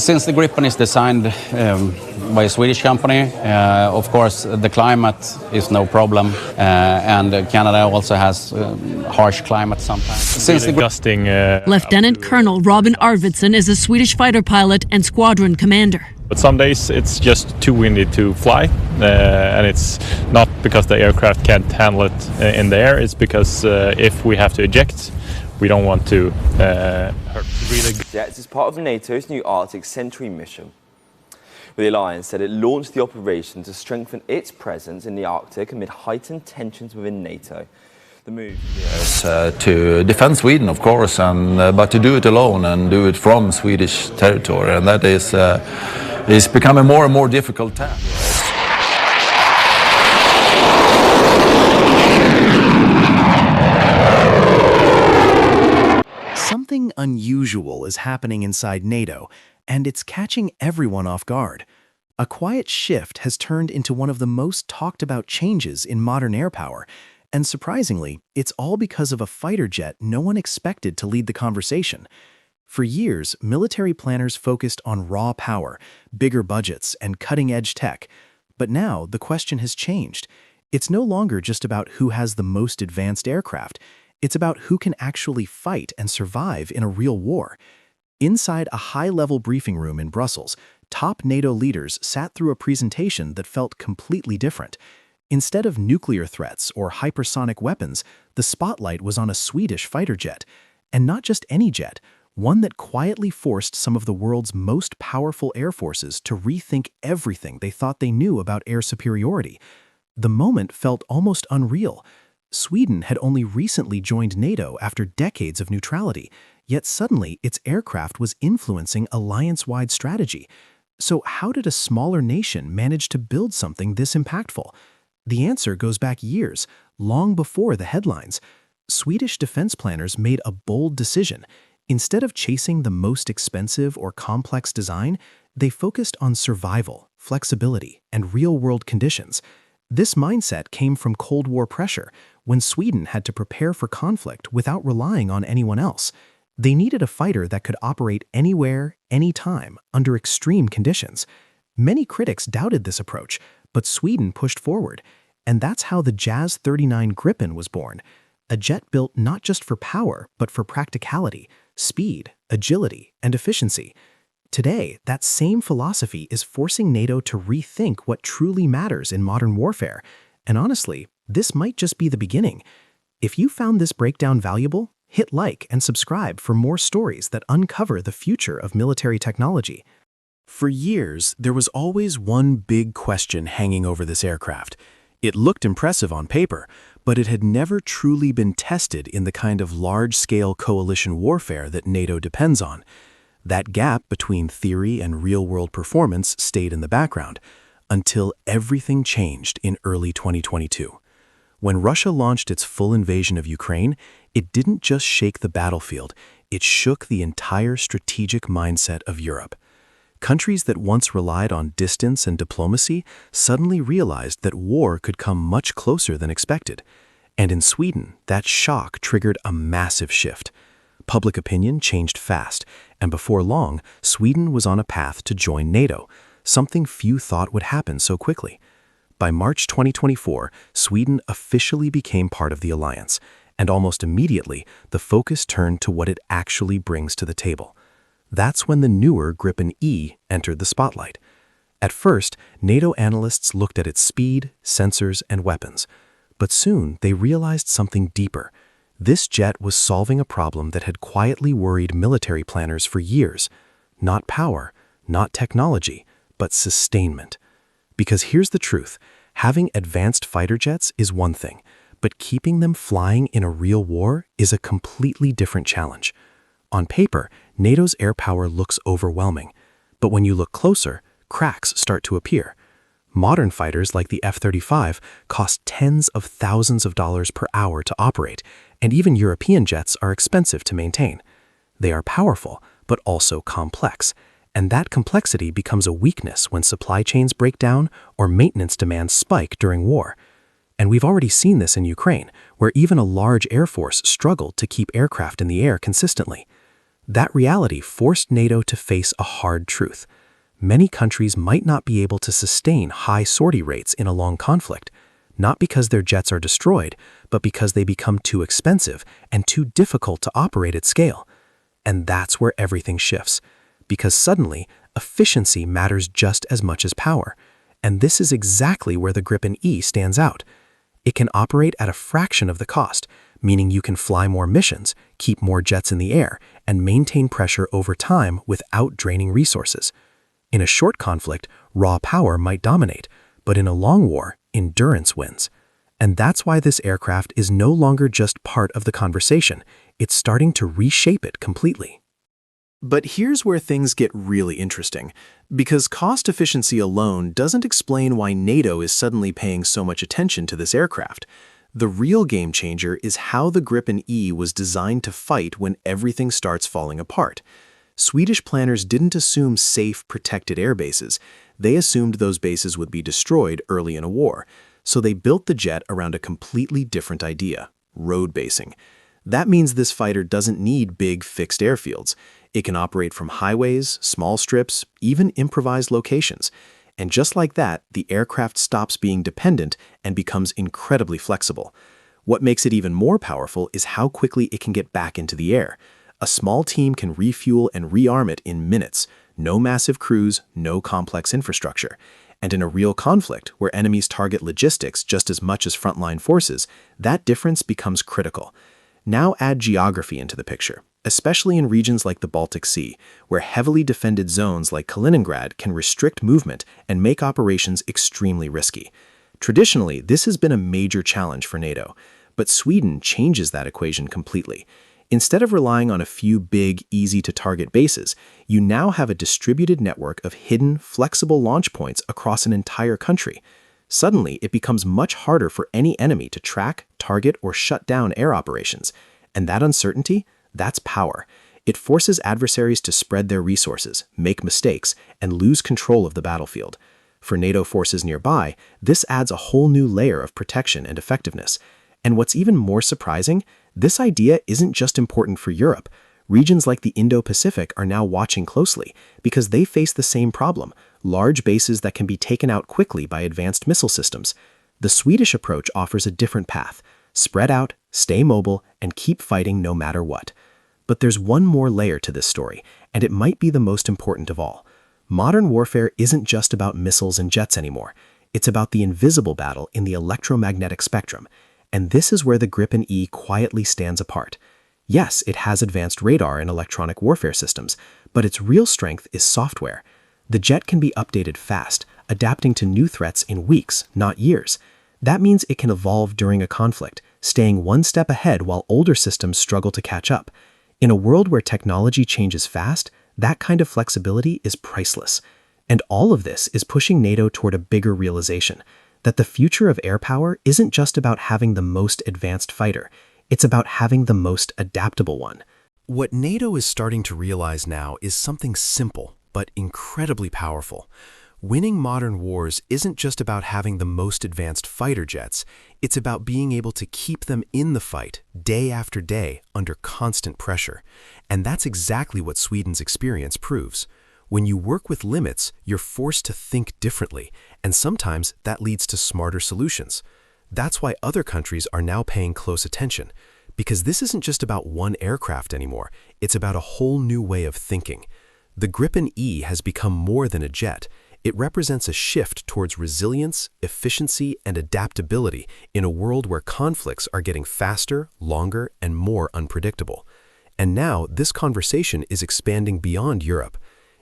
Since the Gripen is designed by a Swedish company, of course the climate is no problem, and Canada also has harsh climate sometimes. Since the gusting, Lieutenant Colonel Robin Arvidsson is a Swedish fighter pilot and squadron commander. But some days it's just too windy to fly, and it's not because the aircraft can't handle it in the air, it's because if we have to eject, we don't want to hurt. Jets is part of NATO's new Arctic Sentry mission. The alliance said it launched the operation to strengthen its presence in the Arctic amid heightened tensions within NATO. The move to defend Sweden, of course, but to do it alone and do it from Swedish territory, and that is becoming more and more difficult task. Something unusual is happening inside NATO, and it's catching everyone off guard. A quiet shift has turned into one of the most talked about changes in modern air power, and surprisingly, it's all because of a fighter jet no one expected to lead the conversation. For years, military planners focused on raw power, bigger budgets, and cutting-edge tech. But now, the question has changed. It's no longer just about who has the most advanced aircraft. It's about who can actually fight and survive in a real war. Inside a high-level briefing room in Brussels, top NATO leaders sat through a presentation that felt completely different. Instead of nuclear threats or hypersonic weapons, the spotlight was on a Swedish fighter jet. And not just any jet, one that quietly forced some of the world's most powerful air forces to rethink everything they thought they knew about air superiority. The moment felt almost unreal. Sweden had only recently joined NATO after decades of neutrality, yet suddenly its aircraft was influencing alliance-wide strategy. So how did a smaller nation manage to build something this impactful? The answer goes back years, long before the headlines. Swedish defense planners made a bold decision. Instead of chasing the most expensive or complex design, they focused on survival, flexibility, and real-world conditions. This mindset came from Cold War pressure, when Sweden had to prepare for conflict without relying on anyone else. They needed a fighter that could operate anywhere, anytime, under extreme conditions. Many critics doubted this approach, but Sweden pushed forward. And that's how the JAS 39 Gripen was born, a jet built not just for power, but for practicality, speed, agility, and efficiency. Today, that same philosophy is forcing NATO to rethink what truly matters in modern warfare. And honestly, this might just be the beginning. If you found this breakdown valuable, hit like and subscribe for more stories that uncover the future of military technology. For years, there was always one big question hanging over this aircraft. It looked impressive on paper, but it had never truly been tested in the kind of large-scale coalition warfare that NATO depends on. That gap between theory and real-world performance stayed in the background, until everything changed in early 2022. When Russia launched its full invasion of Ukraine, it didn't just shake the battlefield, it shook the entire strategic mindset of Europe. Countries that once relied on distance and diplomacy suddenly realized that war could come much closer than expected. And in Sweden, that shock triggered a massive shift. Public opinion changed fast, and before long, Sweden was on a path to join NATO, something few thought would happen so quickly. By March 2024, Sweden officially became part of the alliance, and almost immediately, the focus turned to what it actually brings to the table. That's when the newer Gripen E entered the spotlight. At first, NATO analysts looked at its speed, sensors, and weapons. But soon, they realized something deeper. This jet was solving a problem that had quietly worried military planners for years. Not power, not technology, but sustainment. Because here's the truth, having advanced fighter jets is one thing, but keeping them flying in a real war is a completely different challenge. On paper, NATO's air power looks overwhelming, but when you look closer, cracks start to appear. Modern fighters like the F-35 cost tens of thousands of dollars per hour to operate, and even European jets are expensive to maintain. They are powerful, but also complex, and that complexity becomes a weakness when supply chains break down or maintenance demands spike during war. And we've already seen this in Ukraine, where even a large air force struggled to keep aircraft in the air consistently. That reality forced NATO to face a hard truth. Many countries might not be able to sustain high sortie rates in a long conflict, not because their jets are destroyed, but because they become too expensive and too difficult to operate at scale. And that's where everything shifts, because suddenly, efficiency matters just as much as power. And this is exactly where the Gripen E stands out. It can operate at a fraction of the cost, meaning you can fly more missions, keep more jets in the air, and maintain pressure over time without draining resources. In a short conflict, raw power might dominate, but in a long war, endurance wins. And that's why this aircraft is no longer just part of the conversation. It's starting to reshape it completely. But here's where things get really interesting, because cost efficiency alone doesn't explain why NATO is suddenly paying so much attention to this aircraft. The real game changer is how the Gripen E was designed to fight when everything starts falling apart. Swedish planners didn't assume safe, protected airbases. They assumed those bases would be destroyed early in a war. So they built the jet around a completely different idea: road basing. That means this fighter doesn't need big, fixed airfields. It can operate from highways, small strips, even improvised locations. And just like that, the aircraft stops being dependent and becomes incredibly flexible. What makes it even more powerful is how quickly it can get back into the air. A small team can refuel and rearm it in minutes. No massive crews, no complex infrastructure. And in a real conflict, where enemies target logistics just as much as frontline forces, that difference becomes critical. Now add geography into the picture, especially in regions like the Baltic Sea, where heavily defended zones like Kaliningrad can restrict movement and make operations extremely risky. Traditionally, this has been a major challenge for NATO, but Sweden changes that equation completely. Instead of relying on a few big, easy-to-target bases, you now have a distributed network of hidden, flexible launch points across an entire country. Suddenly, it becomes much harder for any enemy to track, target, or shut down air operations. And that uncertainty? That's power. It forces adversaries to spread their resources, make mistakes, and lose control of the battlefield. For NATO forces nearby, this adds a whole new layer of protection and effectiveness. And what's even more surprising, this idea isn't just important for Europe. Regions like the Indo-Pacific are now watching closely because they face the same problem: large bases that can be taken out quickly by advanced missile systems. The Swedish approach offers a different path: spread out, stay mobile, and keep fighting no matter what. But there's one more layer to this story, and it might be the most important of all. Modern warfare isn't just about missiles and jets anymore. It's about the invisible battle in the electromagnetic spectrum. And this is where the Gripen E quietly stands apart. Yes, it has advanced radar and electronic warfare systems, but its real strength is software. The jet can be updated fast, adapting to new threats in weeks, not years. That means it can evolve during a conflict, staying one step ahead while older systems struggle to catch up. In a world where technology changes fast, that kind of flexibility is priceless. And all of this is pushing NATO toward a bigger realization: that the future of air power isn't just about having the most advanced fighter, it's about having the most adaptable one. What NATO is starting to realize now is something simple, but incredibly powerful. Winning modern wars isn't just about having the most advanced fighter jets, it's about being able to keep them in the fight day after day under constant pressure. And that's exactly what Sweden's experience proves. When you work with limits, you're forced to think differently, and sometimes that leads to smarter solutions. That's why other countries are now paying close attention, because this isn't just about one aircraft anymore, it's about a whole new way of thinking. The Gripen E has become more than a jet. It represents a shift towards resilience, efficiency, and adaptability in a world where conflicts are getting faster, longer, and more unpredictable. And now this conversation is expanding beyond Europe.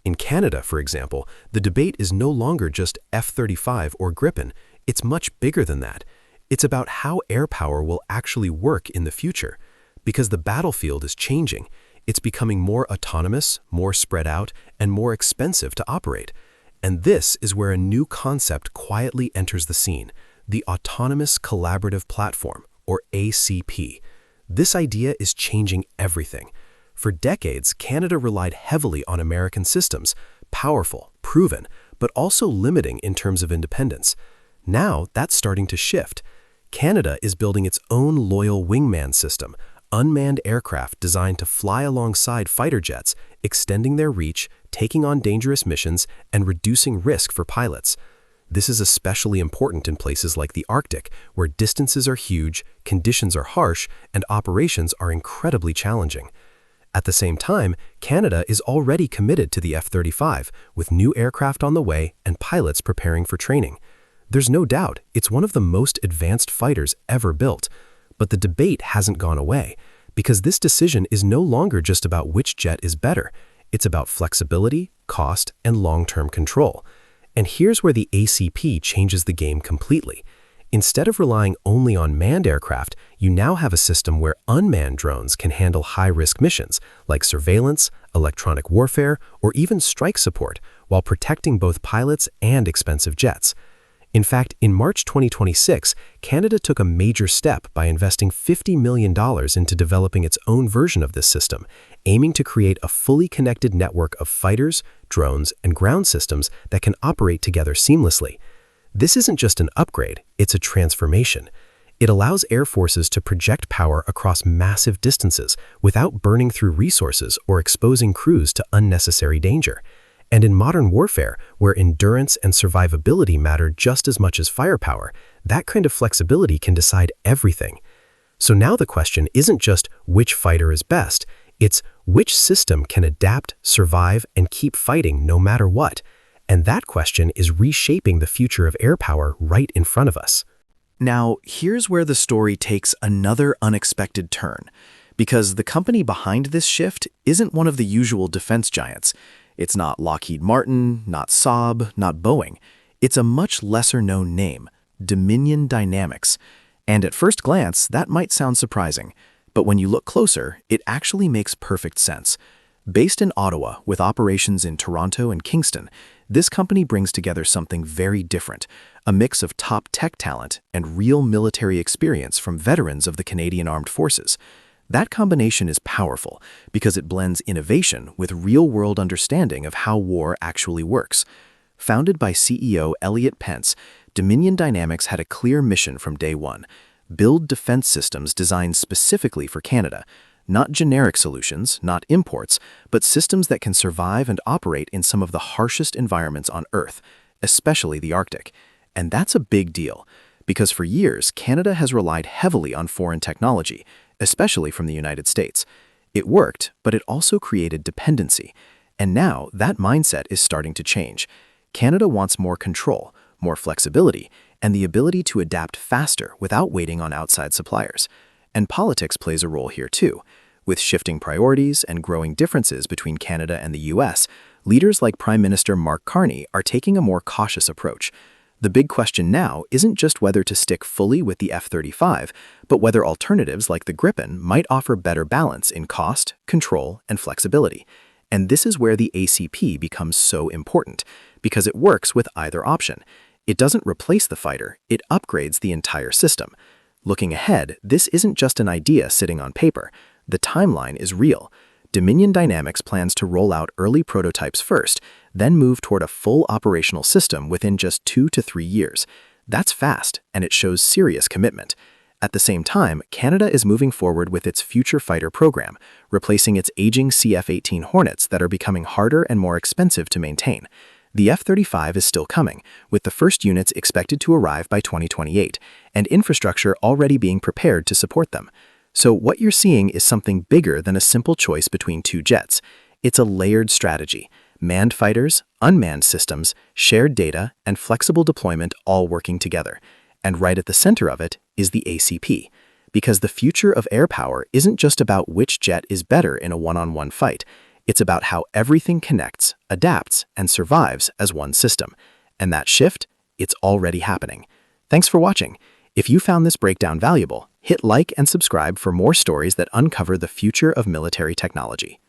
In Canada, for example, the debate is no longer just F-35 or Gripen. It's much bigger than that. It's about how air power will actually work in the future. Because the battlefield is changing. It's becoming more autonomous, more spread out, and more expensive to operate. And this is where a new concept quietly enters the scene: the Autonomous Collaborative Platform, or ACP. This idea is changing everything. For decades, Canada relied heavily on American systems, powerful, proven, but also limiting in terms of independence. Now, that's starting to shift. Canada is building its own loyal wingman system, unmanned aircraft designed to fly alongside fighter jets, extending their reach, taking on dangerous missions, and reducing risk for pilots. This is especially important in places like the Arctic, where distances are huge, conditions are harsh, and operations are incredibly challenging. At the same time, Canada is already committed to the F-35, with new aircraft on the way and pilots preparing for training. There's no doubt it's one of the most advanced fighters ever built, but the debate hasn't gone away, because this decision is no longer just about which jet is better. It's about flexibility, cost, and long-term control. And here's where the ACP changes the game completely. Instead of relying only on manned aircraft, you now have a system where unmanned drones can handle high-risk missions like surveillance, electronic warfare, or even strike support, while protecting both pilots and expensive jets. In fact, in March 2026, Canada took a major step by investing $50 million into developing its own version of this system, aiming to create a fully connected network of fighters, drones, and ground systems that can operate together seamlessly. This isn't just an upgrade, it's a transformation. It allows air forces to project power across massive distances without burning through resources or exposing crews to unnecessary danger. And in modern warfare, where endurance and survivability matter just as much as firepower, that kind of flexibility can decide everything. So now the question isn't just which fighter is best, it's which system can adapt, survive, and keep fighting no matter what. And that question is reshaping the future of air power right in front of us. Now, here's where the story takes another unexpected turn, because the company behind this shift isn't one of the usual defense giants. It's not Lockheed Martin, not Saab, not Boeing. It's a much lesser-known name, Dominion Dynamics. And at first glance, that might sound surprising. But when you look closer, it actually makes perfect sense. Based in Ottawa, with operations in Toronto and Kingston, this company brings together something very different, a mix of top tech talent and real military experience from veterans of the Canadian Armed Forces. That combination is powerful because it blends innovation with real-world understanding of how war actually works. Founded by CEO Elliot Pence, Dominion Dynamics had a clear mission from day one: build defense systems designed specifically for Canada. Not generic solutions, not imports, but systems that can survive and operate in some of the harshest environments on Earth, especially the Arctic. And that's a big deal, because for years, Canada has relied heavily on foreign technology, especially from the United States. It worked, but it also created dependency. And now that mindset is starting to change. Canada wants more control, more flexibility, and the ability to adapt faster without waiting on outside suppliers. And politics plays a role here too. With shifting priorities and growing differences between Canada and the US, leaders like Prime Minister Mark Carney are taking a more cautious approach. The big question now isn't just whether to stick fully with the F-35, but whether alternatives like the Gripen might offer better balance in cost, control, and flexibility. And this is where the ACP becomes so important, because it works with either option. It doesn't replace the fighter, it upgrades the entire system. Looking ahead, this isn't just an idea sitting on paper. The timeline is real. Dominion Dynamics plans to roll out early prototypes first, then move toward a full operational system within just 2 to 3 years. That's fast, and it shows serious commitment. At the same time, Canada is moving forward with its future fighter program, replacing its aging CF-18 Hornets that are becoming harder and more expensive to maintain. The F-35 is still coming, with the first units expected to arrive by 2028, and infrastructure already being prepared to support them. So what you're seeing is something bigger than a simple choice between two jets. It's a layered strategy: manned fighters, unmanned systems, shared data, and flexible deployment all working together. And right at the center of it is the ACP. Because the future of air power isn't just about which jet is better in a one-on-one fight. It's about how everything connects, adapts, and survives as one system. And that shift, it's already happening. Thanks for watching. If you found this breakdown valuable, hit like and subscribe for more stories that uncover the future of military technology.